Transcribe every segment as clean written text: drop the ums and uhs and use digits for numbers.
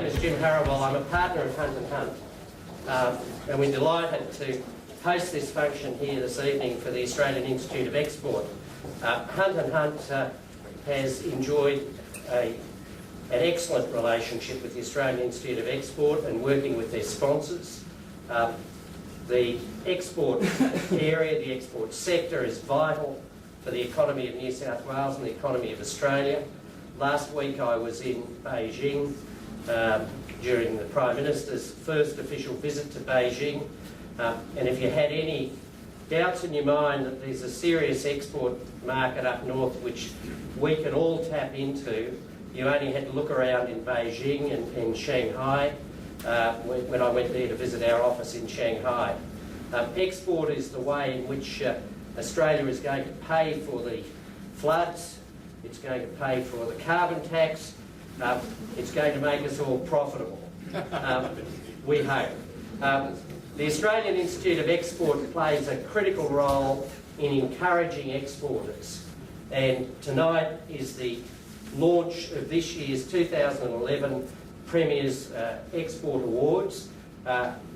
is Jim Harrowell. I'm a partner of Hunt & Hunt, and we're delighted to host this function here this evening for the Australian Institute of Export. Hunt & Hunt has enjoyed an excellent relationship with the Australian Institute of Export and working with their sponsors. The export area, the export sector is vital for the economy of New South Wales and the economy of Australia. Last week I was in Beijing during the Prime Minister's first official visit to Beijing, and if you had any doubts in your mind that there's a serious export market up north which we can all tap into, you only had to look around in Beijing and in Shanghai when I went there to visit our office in Shanghai. Export is the way in which Australia is going to pay for the floods, it's going to pay for the carbon tax, it's going to make us all profitable, we hope. The Australian Institute of Export plays a critical role in encouraging exporters, and tonight is the launch of this year's 2011 Premier's Export Awards.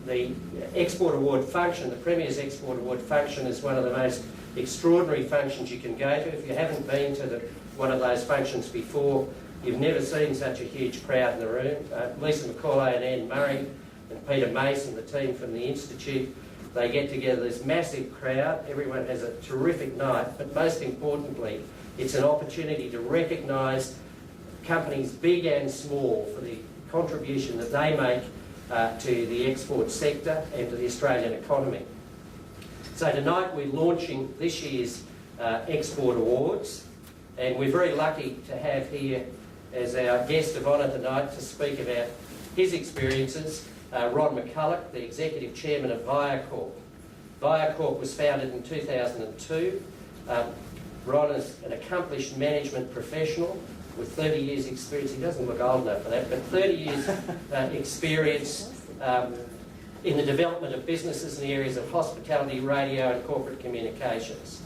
The Export Award function, the Premier's Export Award function, is one of the most extraordinary functions you can go to. If you haven't been to one of those functions before, you've never seen such a huge crowd in the room. Lisa McCulloch and Anne Murray and Peter Mason, the team from the Institute, they get together this massive crowd. Everyone has a terrific night, but most importantly, it's an opportunity to recognise companies big and small for the contribution that they make to the export sector and to the Australian economy. So tonight we're launching this year's Export Awards, and we're very lucky to have here as our guest of honour tonight to speak about his experiences, Ron McCulloch, the Executive Chairman of Viocorp. Viocorp was founded in 2002. Ron is an accomplished management professional with 30 years experience. He doesn't look old enough for that, but 30 years experience in the development of businesses in the areas of hospitality, radio and corporate communications.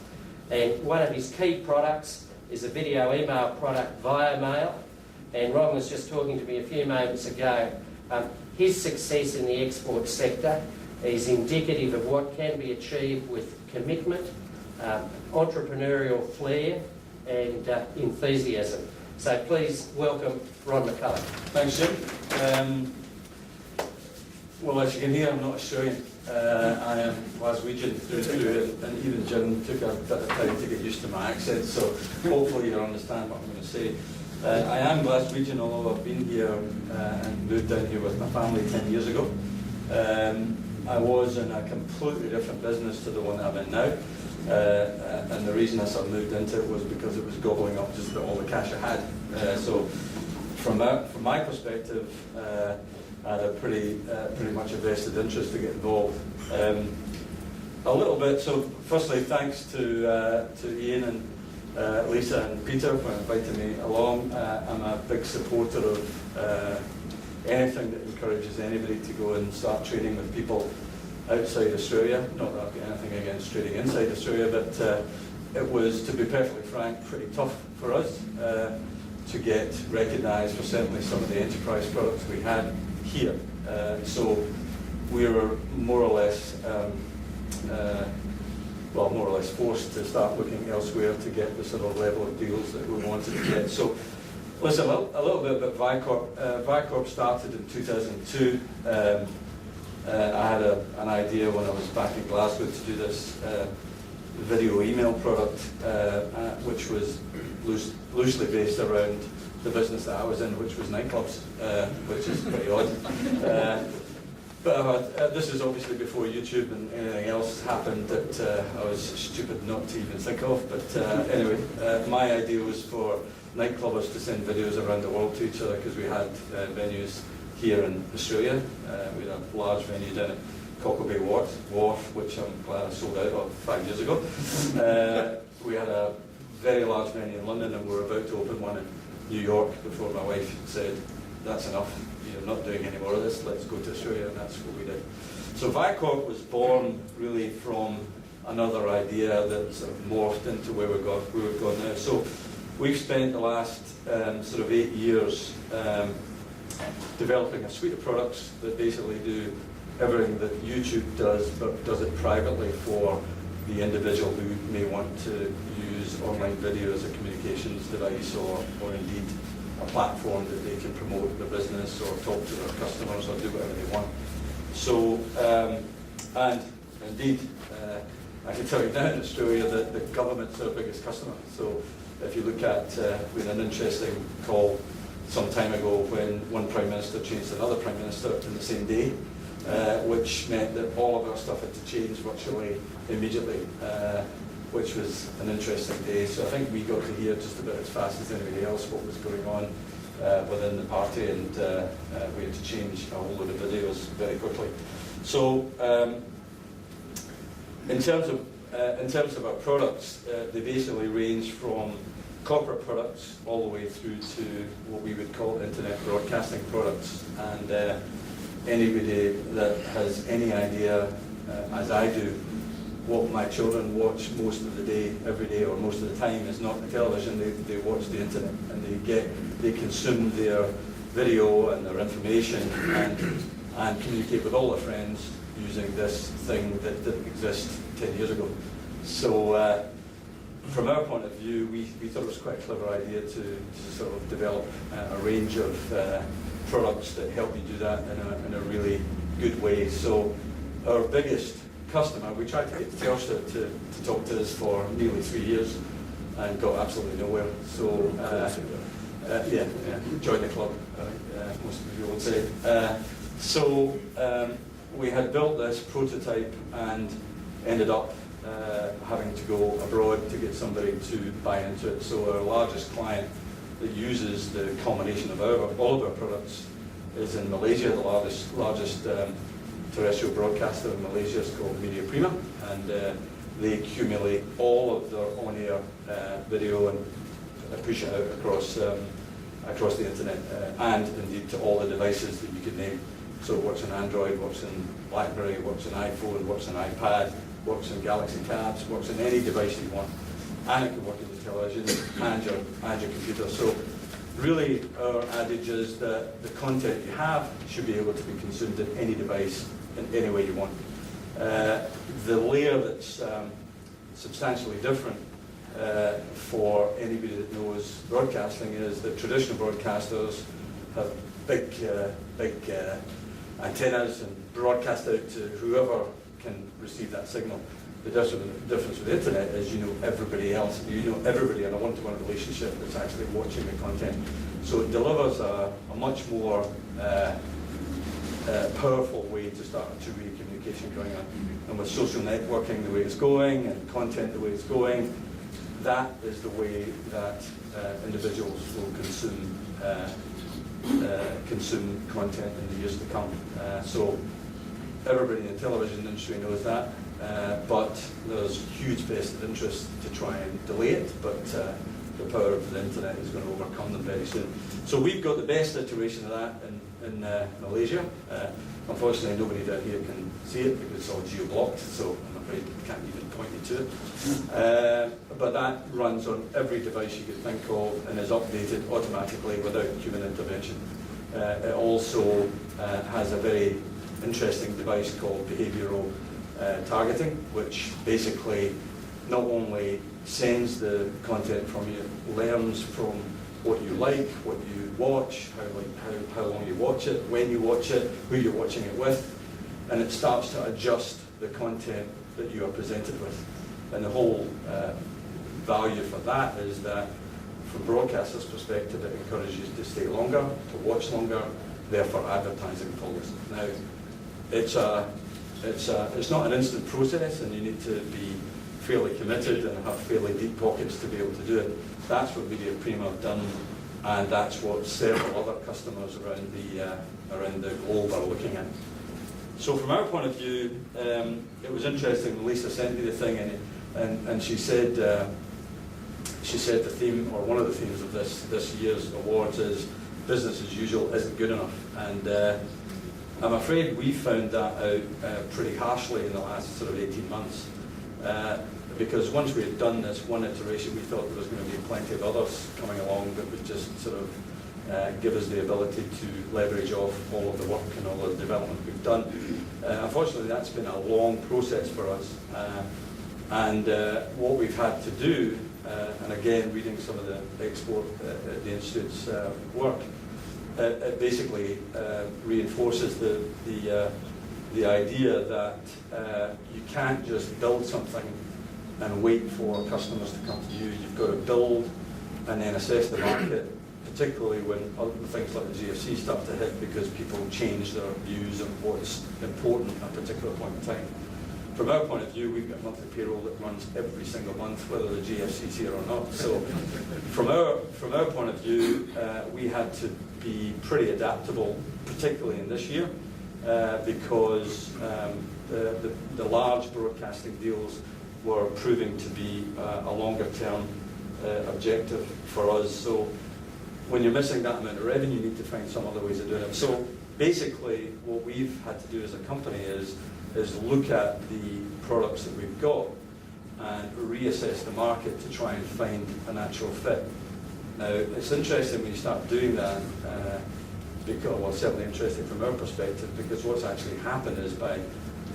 And one of his key products is a video email product, VioMail, and Ron was just talking to me a few moments ago. His success in the export sector is indicative of what can be achieved with commitment, entrepreneurial flair and enthusiasm. So please welcome Ron McCulloch. Thanks, Jim. Well, as you can hear, I'm not Australian. I am Glaswegian through and through, and even Jim took a bit of time to get used to my accent, so hopefully you'll understand what I'm going to say. I am Glaswegian, although I've been here and moved down here with my family 10 years ago. I was in a completely different business to the one that I'm in now. And the reason I sort of moved into it was because it was gobbling up just all the cash I had. So from my perspective, I had a pretty much a vested interest to get involved. A little bit. So firstly, thanks to Ian and Lisa and Peter for inviting me along. I'm a big supporter of anything that encourages anybody to go and start trading with people outside Australia. Not that I've got anything against trading inside Australia, but it was, to be perfectly frank, pretty tough for us to get recognised for certainly some of the enterprise products we had here. So we were more or less forced to start looking elsewhere to get the sort of level of deals that we wanted to get. So listen, a little bit about Viocorp. Viocorp started in 2002. I had an idea when I was back in Glasgow to do this video email product, which was loosely based around the business that I was in, which was nightclubs, which is pretty odd. But this is obviously before YouTube and anything else happened that I was stupid not to even think of. But anyway, my idea was for nightclubbers to send videos around the world to each other, because we had venues here in Australia. We had a large venue down at Cockle Bay Wharf, which I'm glad I sold out of 5 years ago. We had a very large venue in London, and we were about to open one in New York before my wife said, "That's enough, you're not doing any more of this, let's go to Australia," and that's what we did. So Viocorp was born really from another idea that sort of morphed into where we've gone now. So we've spent the last sort of 8 years developing a suite of products that basically do everything that YouTube does, but does it privately for the individual who may want to use online video as a communications device, or indeed a platform that they can promote their business or talk to their customers or do whatever they want. So, and indeed, I can tell you now in Australia that the government's our biggest customer. So if you look at, we had an interesting call some time ago when one Prime Minister changed another Prime Minister in the same day, which meant that all of our stuff had to change virtually immediately, which was an interesting day. So I think we got to hear just about as fast as anybody else what was going on within the party, and we had to change a whole load of videos very quickly. So in terms of our products, they basically range from corporate products all the way through to what we would call internet broadcasting products. And anybody that has any idea, as I do, what my children watch most of the day, every day, or most of the time is not the television. They watch the internet, and they consume their video and their information and communicate with all their friends using this thing that didn't exist 10 years ago. So from our point of view, we thought it was quite a clever idea to sort of develop a range of products that help you do that in a really good way. So our biggest customer, we tried to get Telstra to talk to us for nearly 3 years and got absolutely nowhere. So yeah, join the club, most of you would say. So we had built this prototype and ended up having to go abroad to get somebody to buy into it. So our largest client that uses the combination of all of our products is in Malaysia. The largest terrestrial broadcaster in Malaysia is called Media Prima, and they accumulate all of their on-air video and push it out across the internet, and indeed to all the devices that you could name. So it works on Android, works in BlackBerry, works on iPhone, works on iPad, works on Galaxy Tabs, works on any device you want, and it can work on the television and your computer. So really our adage is that the content you have should be able to be consumed in any device in any way you want. The layer that's substantially different for anybody that knows broadcasting is that traditional broadcasters have big antennas and broadcast out to whoever can receive that signal. The difference with the internet is you know everybody else, you know everybody in a one-to-one relationship that's actually watching the content. So it delivers a much more powerful way to start a two-way communication going on. And with social networking the way it's going and content the way it's going, that is the way that individuals will consume content in the years to come. So everybody in the television industry knows that, but there's huge vested interest to try and delay it, but the power of the internet is going to overcome them very soon. So we've got the best iteration of that in Malaysia. Unfortunately, nobody down here can see it because it's all geo-blocked, so I'm afraid I can't even point you to it. But that runs on every device you could think of and is updated automatically without human intervention. It also has a very interesting device called behavioural targeting, which basically not only sends the content from you, learns from what you like, what you watch, how long you watch it, when you watch it, who you're watching it with, and it starts to adjust the content that you are presented with. And the whole value for that is that from broadcasters' perspective, it encourages you to stay longer, to watch longer, therefore advertising follows. Now, it's not an instant process, and you need to be fairly committed and have fairly deep pockets to be able to do it. That's what Media Prima have done, and that's what several other customers around the globe are looking at. So from our point of view, it was interesting. Lisa sent me the thing, and she said the theme, or one of the themes of this year's awards is business as usual isn't good enough. And I'm afraid we found that out pretty harshly in the last sort of 18 months. Because once we had done this one iteration, we thought there was going to be plenty of others coming along that would just sort of give us the ability to leverage off all of the work and all the development we've done. Unfortunately, that's been a long process for us. What we've had to do, and again, reading some of the export, the Institute's work, it basically reinforces the idea that you can't just build something and wait for customers to come to you. You've got to build and then assess the market, particularly when other things like the GFC start to hit, because people change their views on what's important at a particular point in time. From our point of view, we've got monthly payroll that runs every single month, whether the GFC's here or not. So from our point of view, we had to be pretty adaptable, particularly in this year, because the large broadcasting deals were proving to be a longer term objective for us. So when you're missing that amount of revenue, you need to find some other ways of doing it. So basically, what we've had to do as a company is look at the products that we've got and reassess the market to try and find a natural fit. Now, it's interesting when you start doing that, because, well, certainly interesting from our perspective, because what's actually happened is by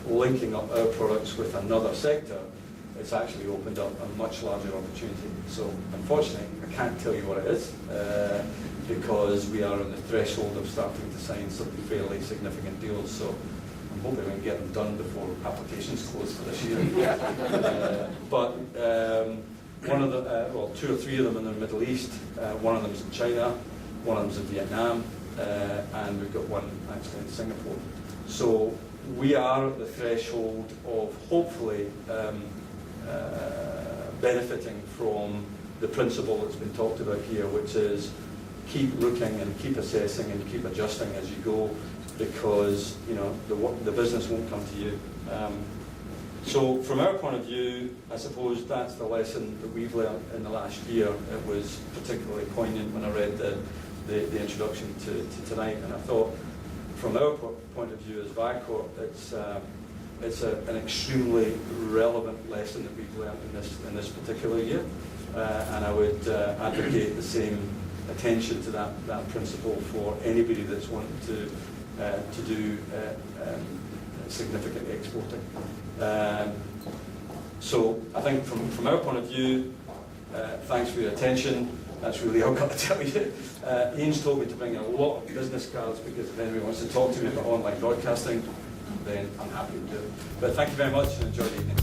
linking up our products with another sector, it's actually opened up a much larger opportunity. So unfortunately, I can't tell you what it is, because we are on the threshold of starting to sign some fairly significant deals. So I'm hoping we can get them done before applications close for this year. But one of the, well, 2 or 3 of them in the Middle East. One of them is in China, one of them is in Vietnam, and we've got one actually in Singapore. So we are at the threshold of hopefully benefiting from the principle that's been talked about here, which is keep looking and keep assessing and keep adjusting as you go, because the business won't come to you. So from our point of view, I suppose that's the lesson that we've learned in the last year. It was particularly poignant when I read the introduction to tonight, and I thought from our point of view as Viocorp, it's an extremely relevant lesson that we've learned in this particular year, and I would advocate the same attention to that principle for anybody that's wanting to do significant exporting. So I think from our point of view, thanks for your attention. That's really all I've got to tell you. Ian's told me to bring a lot of business cards, because if anybody wants to talk to me about online broadcasting, then I'm happy to do it. But thank you very much and enjoy the evening.